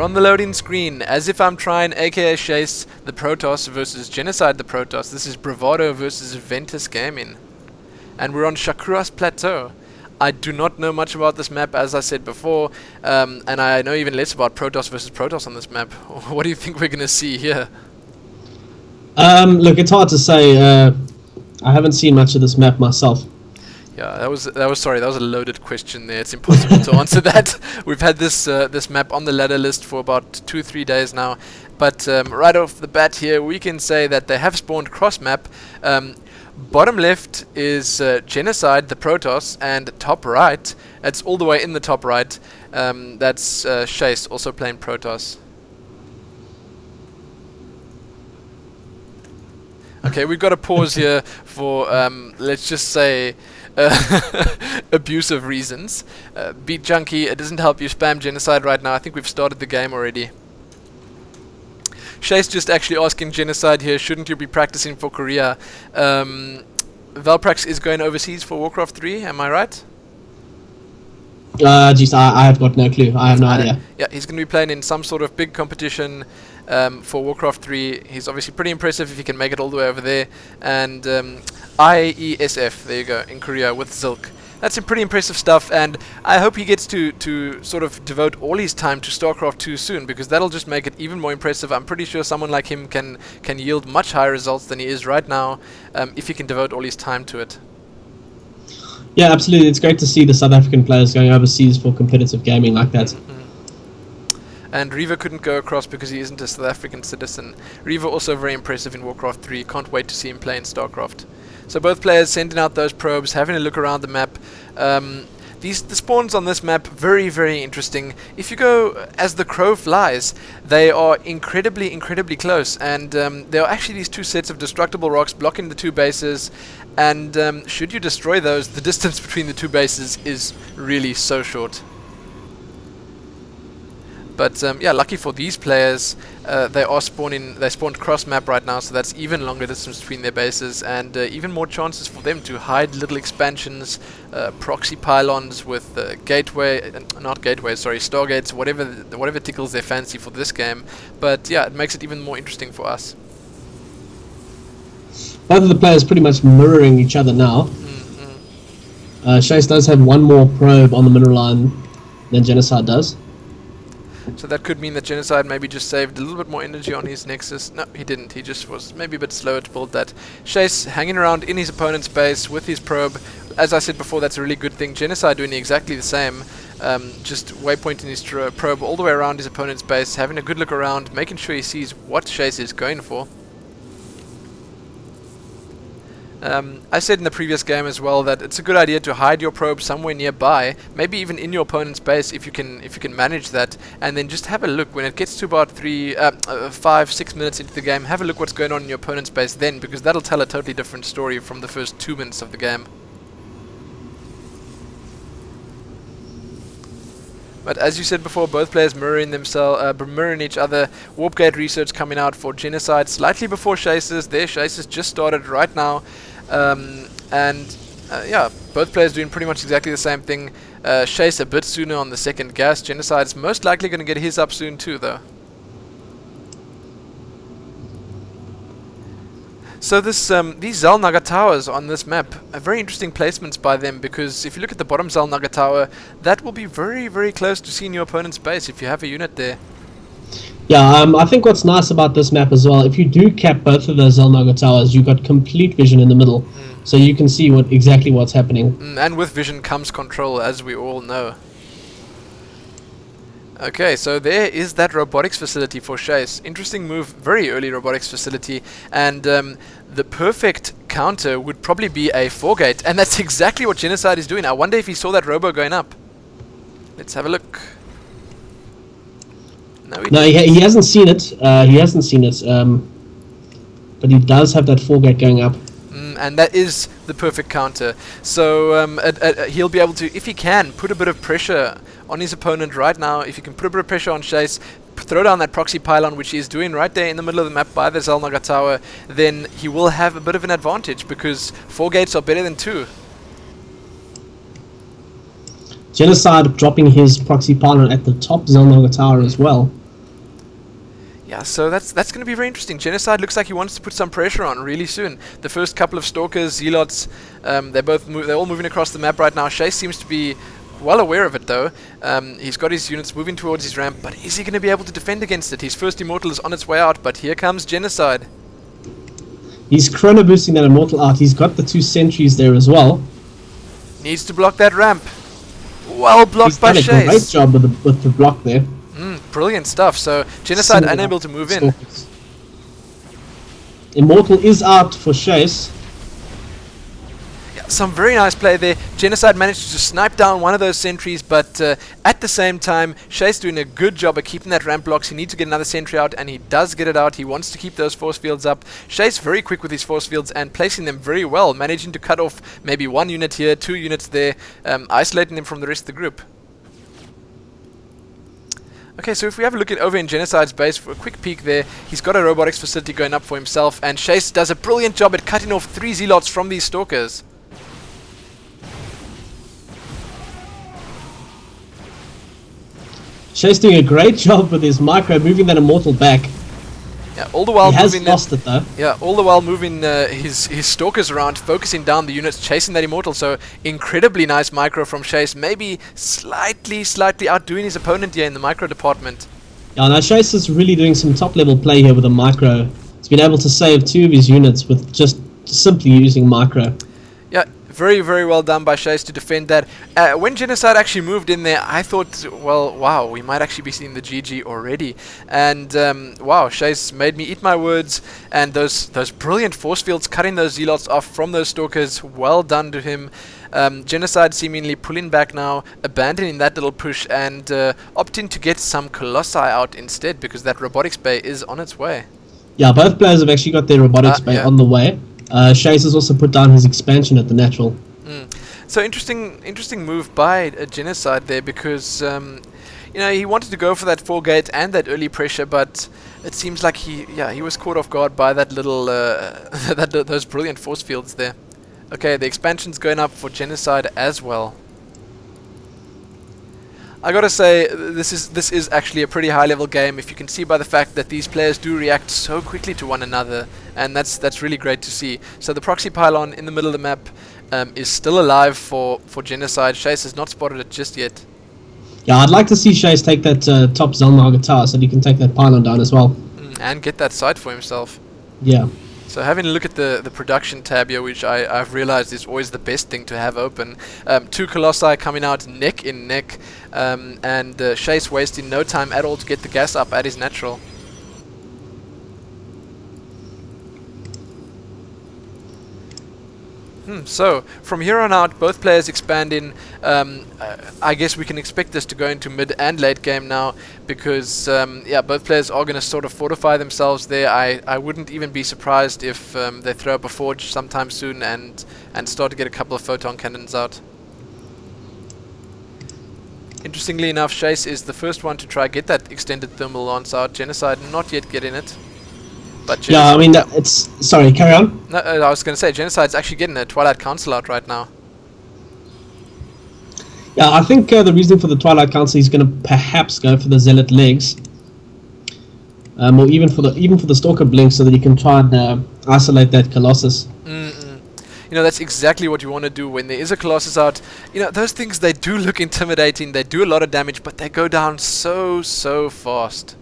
on the loading screen, as if I'm trying aka Shase the Protoss versus Genecide the Protoss. This is Bravado versus Ventus Gaming. And we're on Shakuras Plateau. I do not know much about this map, as I said before, and I know even less about Protoss versus Protoss on this map. What do you think we're going to see here? Look, it's hard to say. I haven't seen much of this map myself. Yeah, that was a loaded question there. It's impossible to answer that. We've had this map on the ladder list for about 2-3 days now, but right off the bat here, we can say that they have spawned cross map. Bottom left is Genecide, the Protoss, and top right, it's all the way in the top right, that's Shase, also playing Protoss. Okay, we've got to pause here for, let's just say, abusive reasons. Beat Junkie, it doesn't help you spam Genecide right now. I think we've started the game already. Shase just actually asking Genecide here, shouldn't you be practicing for Korea? Valprax is going overseas for Warcraft 3, am I right? Geez, I have got no clue. I have no idea. Yeah, he's going to be playing in some sort of big competition for Warcraft 3. He's obviously pretty impressive if he can make it all the way over there. And IESF, there you go, in Korea with Zilk. That's some pretty impressive stuff, and I hope he gets to sort of devote all his time to Starcraft 2 soon, because that'll just make it even more impressive. I'm pretty sure someone like him can yield much higher results than he is right now, if he can devote all his time to it. Yeah, absolutely. It's great to see the South African players going overseas for competitive gaming like that. And Reaver couldn't go across because he isn't a South African citizen. Reaver also very impressive in Warcraft 3. Can't wait to see him play in Starcraft. So both players sending out those probes, having a look around the map. The spawns on this map, very, very interesting. If you go as the crow flies, they are incredibly, incredibly close. And there are actually these two sets of destructible rocks blocking the two bases. And should you destroy those, the distance between the two bases is really so short. But yeah, lucky for these players, they spawned cross map right now, so that's even longer distance between their bases, and even more chances for them to hide little expansions, proxy pylons with stargates, whatever tickles their fancy for this game. But yeah, it makes it even more interesting for us. Both of the players pretty much mirroring each other now. Shase does have one more probe on the mineral line than Genecide does. So that could mean that Genecide maybe just saved a little bit more energy on his Nexus. No, he didn't. He just was maybe a bit slower to build that. Shase hanging around in his opponent's base with his probe. As I said before, that's a really good thing. Genecide doing exactly the same. Just waypointing his probe all the way around his opponent's base, having a good look around, making sure he sees what Shase is going for. I said in the previous game as well that it's a good idea to hide your probe somewhere nearby, maybe even in your opponent's base if you can manage that, and then just have a look when it gets to about 5-6 minutes into the game. Have a look what's going on in your opponent's base then, because that'll tell a totally different story from the first 2 minutes of the game. But as you said before, both players mirroring each other. Warp gate research coming out for Genecide slightly before Shase's. Their Shase's just started right now. Yeah, both players doing pretty much exactly the same thing. Shase a bit sooner on the second gas. Genecide's most likely going to get his up soon too, though. So these Zalnaga towers on this map are very interesting placements by them, because if you look at the bottom Zalnaga tower, that will be very, very close to seeing your opponent's base if you have a unit there. Yeah, I think what's nice about this map as well, if you do cap both of those Zalnaga towers, you've got complete vision in the middle, so you can see exactly what's happening. And with vision comes control, as we all know. Okay, so there is that robotics facility for Shase. Interesting move, very early robotics facility, and the perfect counter would probably be a 4-gate, and that's exactly what Genecide is doing. I wonder if he saw that robo going up. Let's have a look. No, he hasn't seen it. But he does have that 4-gate going up. And that is the perfect counter. So he'll be able to, if he can, put a bit of pressure on his opponent right now. If he can put a bit of pressure on Shase, throw down that proxy pylon, which he is doing right there in the middle of the map by the Zalnaga tower, then he will have a bit of an advantage, because 4 gates are better than 2. Genecide dropping his proxy pylon at the top Zalnaga tower as well. Yeah, so that's going to be very interesting. Genecide looks like he wants to put some pressure on really soon. The first couple of Stalkers, Zealots, they're all moving across the map right now. Shase seems to be well aware of it though. He's got his units moving towards his ramp, but is he going to be able to defend against it? His first Immortal is on its way out, but here comes Genecide. He's chrono boosting that Immortal out. He's got the 2 sentries there as well. Needs to block that ramp. Well blocked by Shase. He's done a great job with the block there. Brilliant stuff. So Genecide unable to move in. Immortal is out for Shase. Yeah, some very nice play there. Genecide managed to snipe down one of those sentries, but at the same time, Shase doing a good job of keeping that ramp blocks. He needs to get another sentry out, and he does get it out. He wants to keep those force fields up. Shase very quick with his force fields and placing them very well, managing to cut off maybe 1 unit here, 2 units there, isolating them from the rest of the group. Okay, so if we have a look at over in Genecide's base for a quick peek there, he's got a robotics facility going up for himself, and Shase does a brilliant job at cutting off 3 Zealots from these Stalkers. Shase doing a great job with his micro, moving that Immortal back. Yeah, all the while he has moving lost it though. Yeah, all the while moving his Stalkers around, focusing down the units, chasing that Immortal. So incredibly nice micro from Shase, maybe slightly outdoing his opponent here in the micro department. Yeah, now Shase is really doing some top level play here with a micro. He's been able to save 2 of his units with just simply using micro. Yeah, very, very well done by Shase to defend that. When Genecide actually moved in there, I thought, well, wow, we might actually be seeing the GG already. And, wow, Shase made me eat my words. And those brilliant force fields, cutting those Zealots off from those Stalkers, well done to him. Genecide seemingly pulling back now, abandoning that little push, and opting to get some Colossi out instead, because that robotics bay is on its way. Yeah, both players have actually got their robotics bay on the way. Shase has also put down his expansion at the natural. So interesting move by Genecide there, because you know, he wanted to go for that 4 gate and that early pressure, but it seems like he was caught off guard by that little those brilliant force fields there. Okay, the expansion's going up for Genecide as well. I gotta say, this is actually a pretty high level game, if you can see by the fact that these players do react so quickly to one another, and that's really great to see. So the proxy pylon in the middle of the map is still alive for Genecide. Shase has not spotted it just yet. Yeah, I'd like to see Shase take that top Zelmaga tower so that he can take that pylon down as well. And get that site for himself. Yeah. So having a look at the production tab here, which I've realized is always the best thing to have open. 2 Colossi coming out neck in neck, and Shase wasting no time at all to get the gas up at his natural. So from here on out, both players expanding. I guess we can expect this to go into mid and late game now, because yeah, both players are going to sort of fortify themselves there. I wouldn't even be surprised if they throw up a forge sometime soon and start to get a couple of photon cannons out. Interestingly enough, Shase is the first one to try get that extended thermal lance out. Genecide not yet getting it. But yeah, I mean, it's... Sorry, carry on. No, I was going to say, Genecide's actually getting a Twilight Council out right now. Yeah, I think the reason for the Twilight Council is going to perhaps go for the Zealot legs. Or even for the Stalker blink, so that he can try and isolate that Colossus. You know, that's exactly what you want to do when there is a Colossus out. You know, those things, they do look intimidating, they do a lot of damage, but they go down so fast.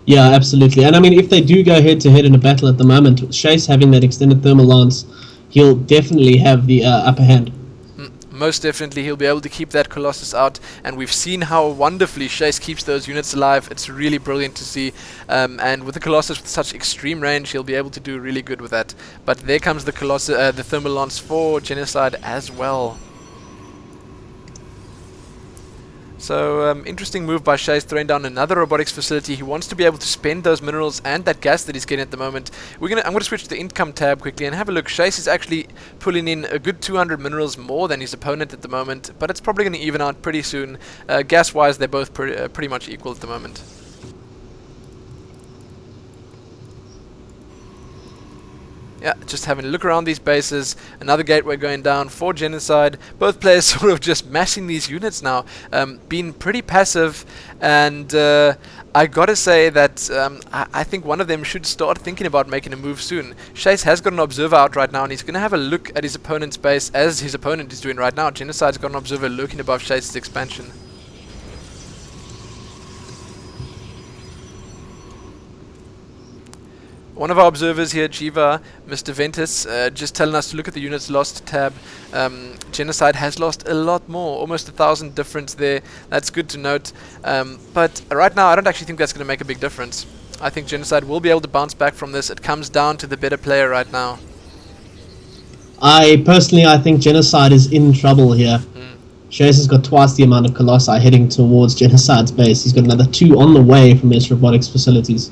Yeah, absolutely. And I mean, if they do go head-to-head in a battle at the moment, Shase having that extended thermal lance, he'll definitely have the upper hand. Most definitely, he'll be able to keep that Colossus out, and we've seen how wonderfully Shase keeps those units alive. It's really brilliant to see, and with the Colossus with such extreme range, he'll be able to do really good with that. But there comes the Colossus, the thermal lance for Genecide as well. So, interesting move by Shase, throwing down another robotics facility. He wants to be able to spend those minerals and that gas that he's getting at the moment. I'm going to switch to the income tab quickly and have a look. Shase is actually pulling in a good 200 minerals more than his opponent at the moment, but it's probably going to even out pretty soon. Gas-wise, they're both pretty much equal at the moment. Yeah, just having a look around these bases. Another gateway going down for Genecide. Both players sort of just mashing these units now. Being pretty passive, and I gotta say that I think one of them should start thinking about making a move soon. Shase has got an observer out right now, and he's gonna have a look at his opponent's base, as his opponent is doing right now. Genecide's got an observer lurking above Shase's expansion. One of our observers here, Jiva, Mr. Ventus, just telling us to look at the units lost tab. Genecide has lost a lot more, almost 1,000 difference there. That's good to note. But right now, I don't actually think that's going to make a big difference. I think Genecide will be able to bounce back from this. It comes down to the better player right now. I think Genecide is in trouble here. Shase has got twice the amount of Colossi heading towards Genocide's base. He's got another 2 on the way from his robotics facilities.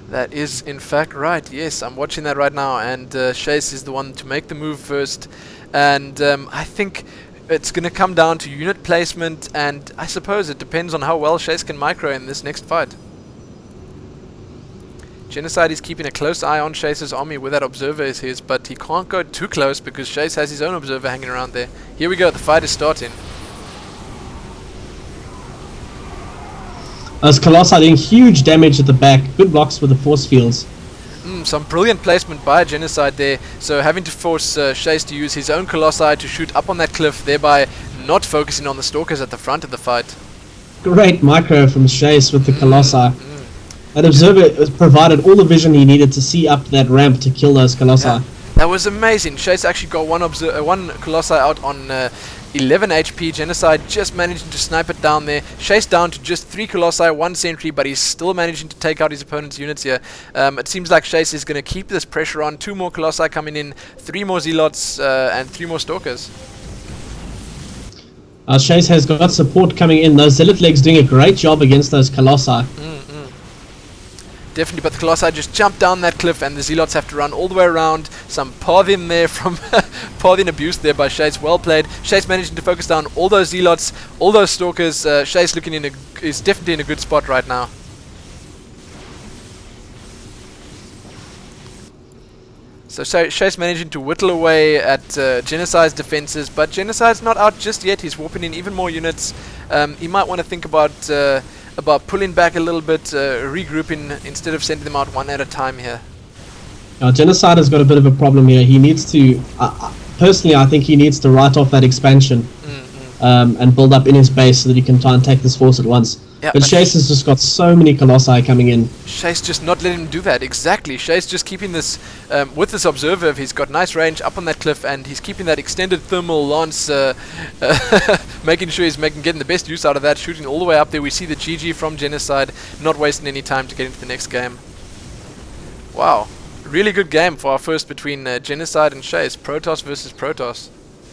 That is in fact right, yes, I'm watching that right now, and Shase is the one to make the move first, and I think it's going to come down to unit placement, and I suppose it depends on how well Shase can micro in this next fight. Genecide is keeping a close eye on Shase's army where that observer is his, but he can't go too close because Shase has his own observer hanging around there. Here we go, the fight is starting. As Colossi doing huge damage at the back, good blocks with the force fields. Some brilliant placement by Genecide there, so having to force Shase to use his own Colossi to shoot up on that cliff, thereby not focusing on the Stalkers at the front of the fight. Great micro from Shase with the Colossi. That observer provided all the vision he needed to see up that ramp to kill those Colossi. Yeah, that was amazing. Shase actually got one Colossi out on 11 HP. Genecide just managing to snipe it down there. Shase down to just 3 Colossi, 1 sentry, but he's still managing to take out his opponent's units here. It seems like Shase is going to keep this pressure on. 2 more Colossi coming in, 3 more Zealots, and 3 more Stalkers. Shase has got support coming in. Those Zealot legs doing a great job against those Colossi. Definitely, but the Colossi just jump down that cliff, and the Zealots have to run all the way around. Some pathing there from pathing abuse there by Shase. Well played. Shase managing to focus down all those Zealots, all those Stalkers. Shase looking is definitely in a good spot right now. So Shase managing to whittle away at Genecide's defenses, but Genocide's not out just yet. He's warping in even more units. He might want to think about pulling back a little bit, regrouping instead of sending them out one at a time here. Genecide has got a bit of a problem here. He needs to, personally, I think he needs to write off that expansion and build up in his base so that he can try and take this force at once. Yeah, but Shase has just got so many Colossi coming in. Shase just not letting him do that, exactly. Shase just keeping this, with this observer, he's got nice range up on that cliff, and he's keeping that extended thermal lance, making sure he's getting the best use out of that, shooting all the way up there. We see the GG from Genecide, not wasting any time to get into the next game. Wow, really good game for our first between Genecide and Shase, Protoss versus Protoss.